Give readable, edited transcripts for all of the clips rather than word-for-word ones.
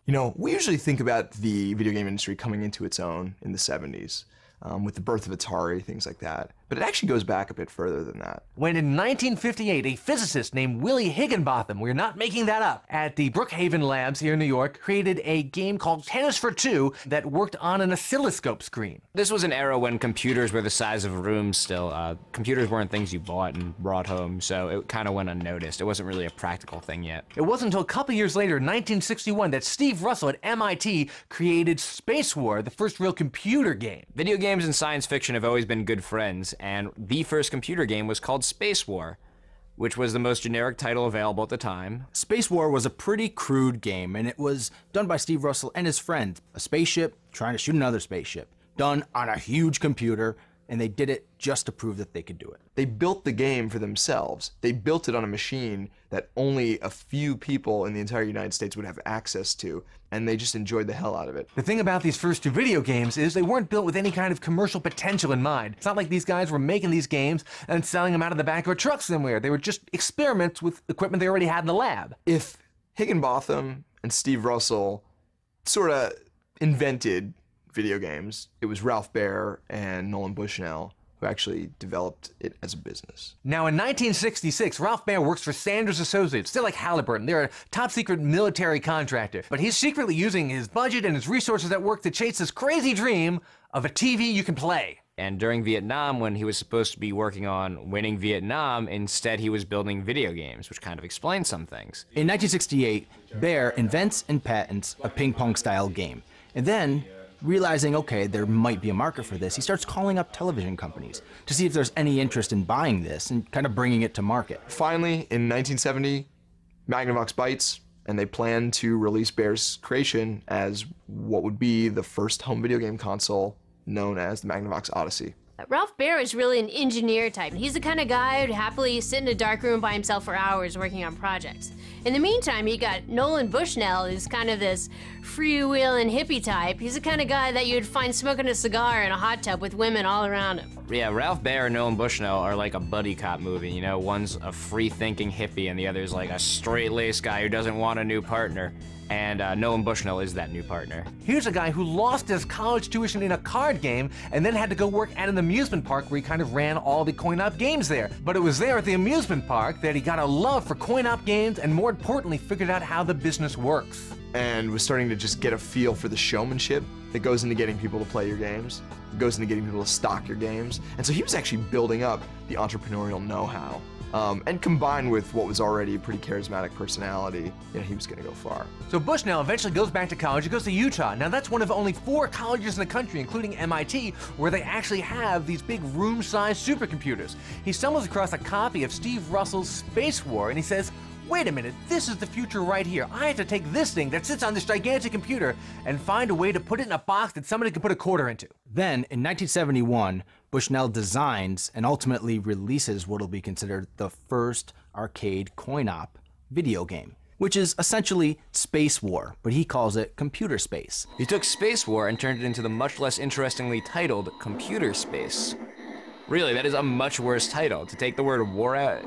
You know, we usually think about the video game industry coming into its own in the 70s. With the birth of Atari, things like that. But it actually goes back a bit further than that. When in 1958, a physicist named Willie Higginbotham, we're not making that up, at the Brookhaven Labs here in New York, created a game called Tennis for Two that worked on an oscilloscope screen. This was an era when computers were the size of rooms still. Computers weren't things you bought and brought home, so it kind of went unnoticed. It wasn't really a practical thing yet. It wasn't until a couple years later, in 1961, that Steve Russell at MIT created Space War, the first real computer game. Video games and science fiction have always been good friends, and the first computer game was called Space War, which was the most generic title available at the time. Space War was a pretty crude game, and it was done by Steve Russell and his friend. A spaceship trying to shoot another spaceship, done on a huge computer, and they did it just to prove that they could do it. They built the game for themselves. They built it on a machine that only a few people in the entire United States would have access to, and they just enjoyed the hell out of it. The thing about these first two video games is they weren't built with any kind of commercial potential in mind. It's not like these guys were making these games and selling them out of the back of a truck somewhere. They were just experiments with equipment they already had in the lab. If Higginbotham and Steve Russell sort of invented video games, it was Ralph Baer and Nolan Bushnell who actually developed it as a business. Now in 1966, Ralph Baer works for Sanders Associates, still like Halliburton. They're a top secret military contractor, but he's secretly using his budget and his resources at work to chase this crazy dream of a TV you can play. And during Vietnam, when he was supposed to be working on winning Vietnam, instead he was building video games, which kind of explains some things. In 1968, Baer invents and patents a ping-pong-style game, and then realizing, okay, there might be a market for this, he starts calling up television companies to see if there's any interest in buying this and kind of bringing it to market. Finally, in 1970, Magnavox bites, and they plan to release Baer's creation as what would be the first home video game console known as the Magnavox Odyssey. Ralph Baer is really an engineer type. He's the kind of guy who'd happily sit in a dark room by himself for hours working on projects. In the meantime, you got Nolan Bushnell, who's kind of this freewheeling hippie type. He's the kind of guy that you'd find smoking a cigar in a hot tub with women all around him. Yeah, Ralph Baer and Nolan Bushnell are like a buddy cop movie, you know? One's a free-thinking hippie and the other's like a straight-laced guy who doesn't want a new partner. And Nolan Bushnell is that new partner. Here's a guy who lost his college tuition in a card game and then had to go work at an amusement park where he kind of ran all the coin-op games there. But it was there at the amusement park that he got a love for coin-op games and more importantly figured out how the business works. And was starting to just get a feel for the showmanship that goes into getting people to play your games, that goes into getting people to stock your games. And so he was actually building up the entrepreneurial know-how. And combined with what was already a pretty charismatic personality, you know, he was going to go far. So Bushnell eventually goes back to college. He goes to Utah. Now that's one of only 4 colleges in the country, including MIT, where they actually have these big room-sized supercomputers. He stumbles across a copy of Steve Russell's Space War, and he says, wait a minute, this is the future right here. I have to take this thing that sits on this gigantic computer and find a way to put it in a box that somebody can put a quarter into. Then, in 1971, Bushnell designs and ultimately releases what will be considered the first arcade coin-op video game, which is essentially Space War, but he calls it Computer Space. He took Space War and turned it into the much less interestingly titled Computer Space. Really, that is a much worse title. To take the word war out,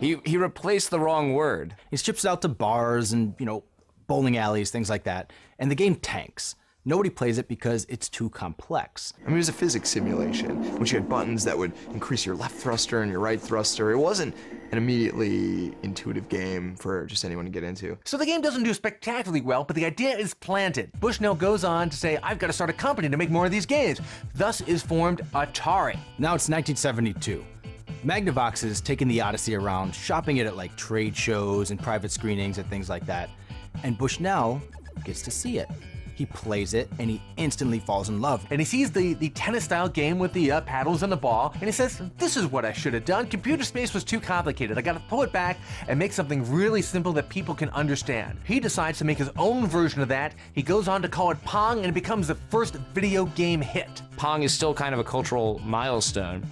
he replaced the wrong word. He ships it out to bars and, you know, bowling alleys, things like that, and the game tanks. Nobody plays it because it's too complex. I mean, it was a physics simulation, which you had buttons that would increase your left thruster and your right thruster. It wasn't an immediately intuitive game for just anyone to get into. So the game doesn't do spectacularly well, but the idea is planted. Bushnell goes on to say, I've got to start a company to make more of these games. Thus is formed Atari. Now it's 1972. Magnavox is taking the Odyssey around, shopping it at like trade shows and private screenings and things like that. And Bushnell gets to see it. He plays it and he instantly falls in love. And he sees the tennis-style game with the paddles and the ball, and he says, this is what I should have done. Computer Space was too complicated. I gotta pull it back and make something really simple that people can understand. He decides to make his own version of that. He goes on to call it Pong, and it becomes the first video game hit. Pong is still kind of a cultural milestone.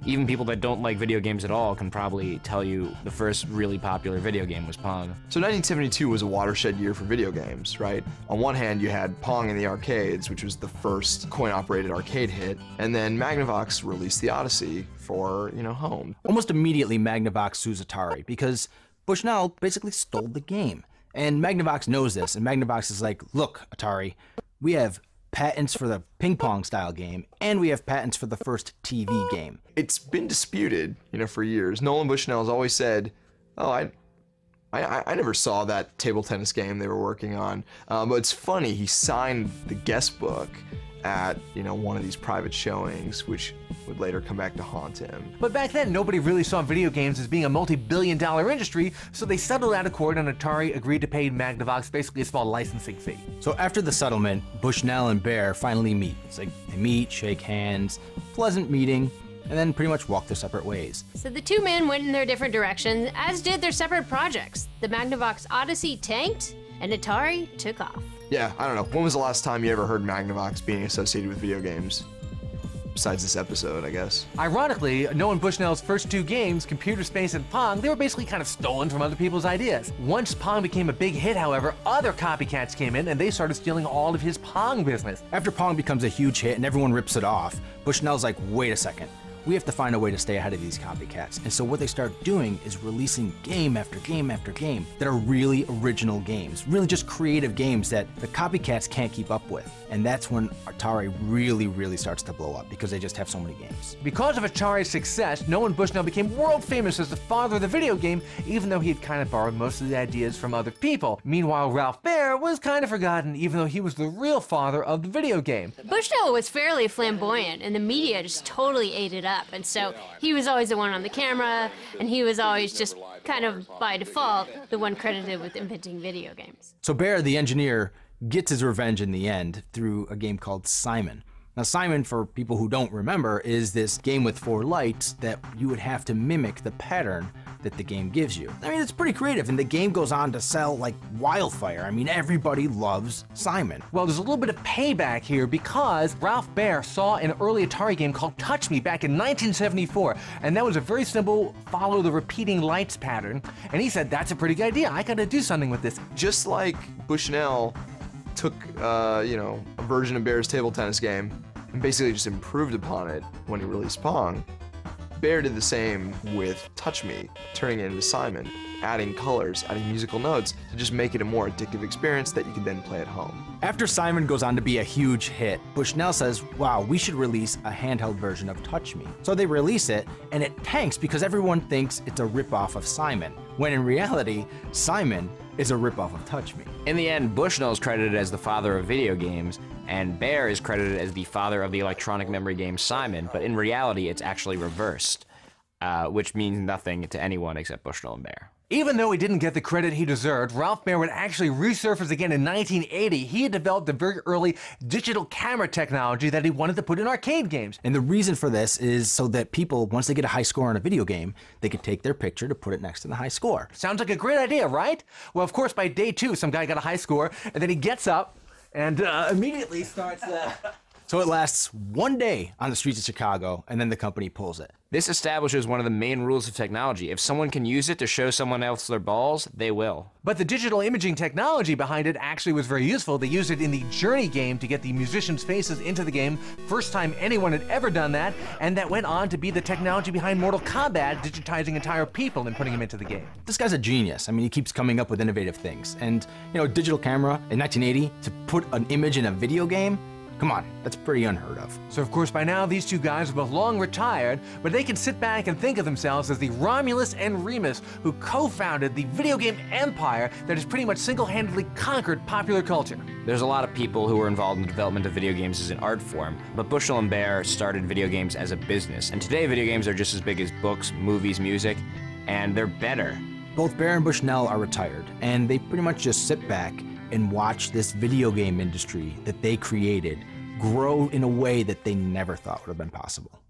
Even people that don't like video games at all can probably tell you the first really popular video game was Pong. So 1972 was a watershed year for video games, right? On one hand, you had Pong in the arcades, which was the first coin-operated arcade hit, and then Magnavox released the Odyssey for, you know, home. Almost immediately, Magnavox sues Atari because Bushnell basically stole the game. And Magnavox knows this, and Magnavox is like, look, Atari, we have patents for the ping pong style game, and we have patents for the first TV game. It's been disputed, for years. Nolan Bushnell has always said, oh, I never saw that table tennis game they were working on. But it's funny, he signed the guest book at, one of these private showings, which would later come back to haunt him. But back then, nobody really saw video games as being a multi-billion-dollar industry, so they settled out of court and Atari agreed to pay Magnavox basically a small licensing fee. So after the settlement, Bushnell and Baer finally meet. It's like they meet, shake hands, pleasant meeting, and then pretty much walk their separate ways. So the two men went in their different directions, as did their separate projects. The Magnavox Odyssey tanked, and Atari took off. Yeah, I don't know. When was the last time you ever heard Magnavox being associated with video games? Besides this episode, I guess. Ironically, Nolan Bushnell's first two games, Computer Space and Pong, they were basically kind of stolen from other people's ideas. Once Pong became a big hit, however, other copycats came in and they started stealing all of his Pong business. After Pong becomes a huge hit and everyone rips it off, Bushnell's like, wait a second. We have to find a way to stay ahead of these copycats. And so what they start doing is releasing game after game after game that are really original games, really just creative games that the copycats can't keep up with. And that's when Atari really starts to blow up because they just have so many games. Because of Atari's success, Nolan Bushnell became world famous as the father of the video game, even though he had kind of borrowed most of the ideas from other people. Meanwhile, Ralph Baer was kind of forgotten, even though he was the real father of the video game. Bushnell was fairly flamboyant, and the media just totally ate it up. And so he was always the one on the camera, and he was always just kind of by default the one credited with inventing video games. So Baer, the engineer, gets his revenge in the end through a game called Simon. Now Simon, for people who don't remember, is this game with 4 lights that you would have to mimic the pattern that the game gives you. I mean, it's pretty creative, and the game goes on to sell like wildfire. I mean, everybody loves Simon. Well, there's a little bit of payback here because Ralph Baer saw an early Atari game called Touch Me back in 1974, and that was a very simple follow the repeating lights pattern, and he said, that's a pretty good idea, I gotta do something with this. Just like Bushnell took, a version of Baer's table tennis game and basically just improved upon it when he released Pong, Baer did the same with Touch Me, turning it into Simon, adding colors, adding musical notes to just make it a more addictive experience that you could then play at home. After Simon goes on to be a huge hit, Bushnell says, wow, we should release a handheld version of Touch Me. So they release it, and it tanks because everyone thinks it's a ripoff of Simon, when in reality, Simon is a ripoff of Touch Me. In the end, Bushnell is credited as the father of video games, and Baer is credited as the father of the electronic memory game Simon, but in reality, it's actually reversed, which means nothing to anyone except Bushnell and Baer. Even though he didn't get the credit he deserved, Ralph Baer would actually resurface again in 1980. He had developed the very early digital camera technology that he wanted to put in arcade games. And the reason for this is so that people, once they get a high score on a video game, they could take their picture to put it next to the high score. Sounds like a great idea, right? Well, of course, by day 2, some guy got a high score, and then he gets up and immediately starts... So it lasts 1 day on the streets of Chicago, and then the company pulls it. This establishes one of the main rules of technology. If someone can use it to show someone else their balls, they will. But the digital imaging technology behind it actually was very useful. They used it in the Journey game to get the musicians' faces into the game. First time anyone had ever done that, and that went on to be the technology behind Mortal Kombat, digitizing entire people and putting them into the game. This guy's a genius. I mean, he keeps coming up with innovative things. And, digital camera in 1980 to put an image in a video game, come on, that's pretty unheard of. So of course by now these two guys are both long retired, but they can sit back and think of themselves as the Romulus and Remus who co-founded the video game empire that has pretty much single-handedly conquered popular culture. There's a lot of people who were involved in the development of video games as an art form, but Bushnell and Baer started video games as a business. And today video games are just as big as books, movies, music, and they're better. Both Baer and Bushnell are retired, and they pretty much just sit back and watch this video game industry that they created grow in a way that they never thought would have been possible.